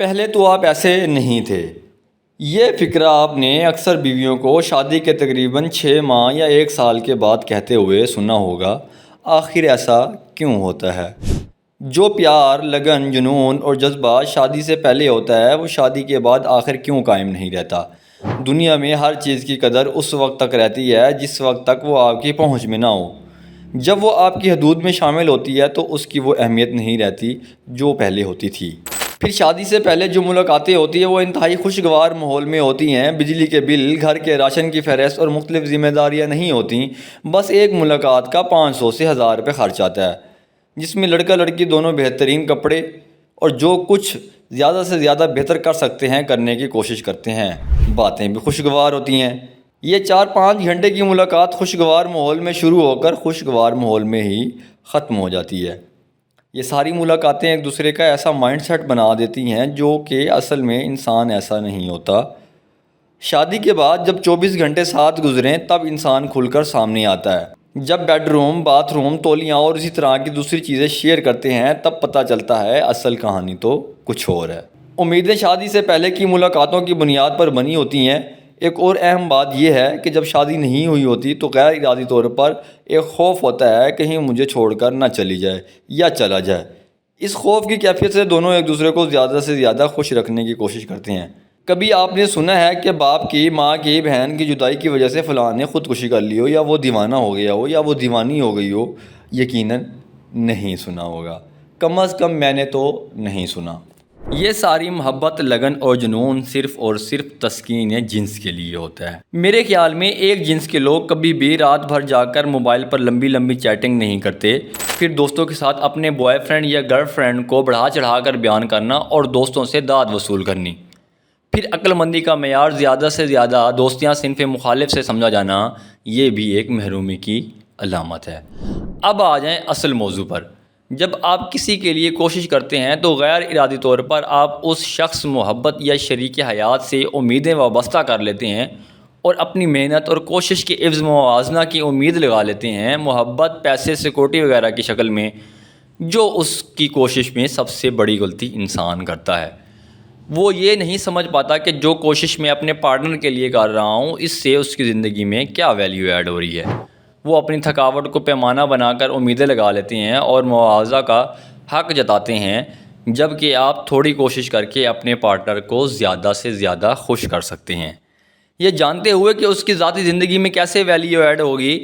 پہلے تو آپ ایسے نہیں تھے۔ یہ فقرہ آپ نے اکثر بیویوں کو شادی کے تقریباً 6 ماہ یا 1 سال کے بعد کہتے ہوئے سنا ہوگا۔ آخر ایسا کیوں ہوتا ہے؟ جو پیار، لگن، جنون اور جذبہ شادی سے پہلے ہوتا ہے وہ شادی کے بعد آخر کیوں قائم نہیں رہتا؟ دنیا میں ہر چیز کی قدر اس وقت تک رہتی ہے جس وقت تک وہ آپ کی پہنچ میں نہ ہو۔ جب وہ آپ کی حدود میں شامل ہوتی ہے تو اس کی وہ اہمیت نہیں رہتی جو پہلے ہوتی تھی۔ پھر شادی سے پہلے جو ملاقاتیں ہوتی ہیں وہ انتہائی خوشگوار ماحول میں ہوتی ہیں۔ بجلی کے بل، گھر کے راشن کی فہرست اور مختلف ذمہ داریاں نہیں ہوتیں۔ بس ایک ملاقات کا 500 سے 1000 روپے خرچ آتا ہے، جس میں لڑکا لڑکی دونوں بہترین کپڑے اور جو کچھ زیادہ سے زیادہ بہتر کر سکتے ہیں کرنے کی کوشش کرتے ہیں۔ باتیں بھی خوشگوار ہوتی ہیں۔ یہ 4-5 گھنٹے کی ملاقات خوشگوار ماحول میں شروع ہو کر خوشگوار ماحول میں ہی ختم ہو جاتی ہے۔ یہ ساری ملاقاتیں ایک دوسرے کا ایسا مائنڈ سیٹ بنا دیتی ہیں جو کہ اصل میں انسان ایسا نہیں ہوتا۔ شادی کے بعد جب 24 گھنٹے ساتھ گزریں تب انسان کھل کر سامنے آتا ہے۔ جب بیڈ روم، باتھ روم، تولیاں اور اسی طرح کی دوسری چیزیں شیئر کرتے ہیں تب پتہ چلتا ہے اصل کہانی تو کچھ اور ہے۔ امیدیں شادی سے پہلے کی ملاقاتوں کی بنیاد پر بنی ہوتی ہیں۔ ایک اور اہم بات یہ ہے کہ جب شادی نہیں ہوئی ہوتی تو غیر ارادی طور پر ایک خوف ہوتا ہے کہیں مجھے چھوڑ کر نہ چلی جائے یا چلا جائے۔ اس خوف کی کیفیت سے دونوں ایک دوسرے کو زیادہ سے زیادہ خوش رکھنے کی کوشش کرتے ہیں۔ کبھی آپ نے سنا ہے کہ باپ کی، ماں کی، بہن کی جدائی کی وجہ سے فلاں نے خودکشی کر لی ہو یا وہ دیوانہ ہو گیا ہو یا وہ دیوانی ہو گئی ہو؟ یقیناً نہیں سنا ہوگا، کم از کم میں نے تو نہیں سنا۔ یہ ساری محبت، لگن اور جنون صرف اور صرف تسکین جنس کے لیے ہوتا ہے۔ میرے خیال میں ایک جنس کے لوگ کبھی بھی رات بھر جا کر موبائل پر لمبی لمبی چیٹنگ نہیں کرتے، پھر دوستوں کے ساتھ اپنے بوائے فرینڈ یا گرل فرینڈ کو بڑھا چڑھا کر بیان کرنا اور دوستوں سے داد وصول کرنی، پھر عقل مندی کا معیار زیادہ سے زیادہ دوستیاں صنف مخالف سے سمجھا جانا، یہ بھی ایک محرومی کی علامت ہے۔ اب آ جائیں اصل موضوع پر۔ جب آپ کسی کے لیے کوشش کرتے ہیں تو غیر ارادی طور پر آپ اس شخص، محبت یا شریک حیات سے امیدیں وابستہ کر لیتے ہیں اور اپنی محنت اور کوشش کے عوض موازنہ کی امید لگا لیتے ہیں، محبت، پیسے، سیکورٹی وغیرہ کی شکل میں، جو اس کی کوشش میں سب سے بڑی غلطی انسان کرتا ہے۔ وہ یہ نہیں سمجھ پاتا کہ جو کوشش میں اپنے پارٹنر کے لیے کر رہا ہوں اس سے اس کی زندگی میں کیا ویلیو ایڈ ہو رہی ہے۔ وہ اپنی تھکاوٹ کو پیمانہ بنا کر امیدیں لگا لیتے ہیں اور معاوضہ کا حق جتاتے ہیں، جبکہ آپ تھوڑی کوشش کر کے اپنے پارٹنر کو زیادہ سے زیادہ خوش کر سکتے ہیں، یہ جانتے ہوئے کہ اس کی ذاتی زندگی میں کیسے ویلیو ایڈ ہوگی۔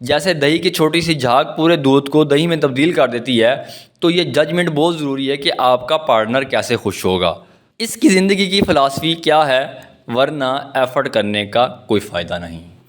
جیسے دہی کی چھوٹی سی جھاگ پورے دودھ کو دہی میں تبدیل کر دیتی ہے، تو یہ ججمنٹ بہت ضروری ہے کہ آپ کا پارٹنر کیسے خوش ہوگا، اس کی زندگی کی فلسفی کیا ہے، ورنہ ایفرٹ کرنے کا کوئی فائدہ نہیں۔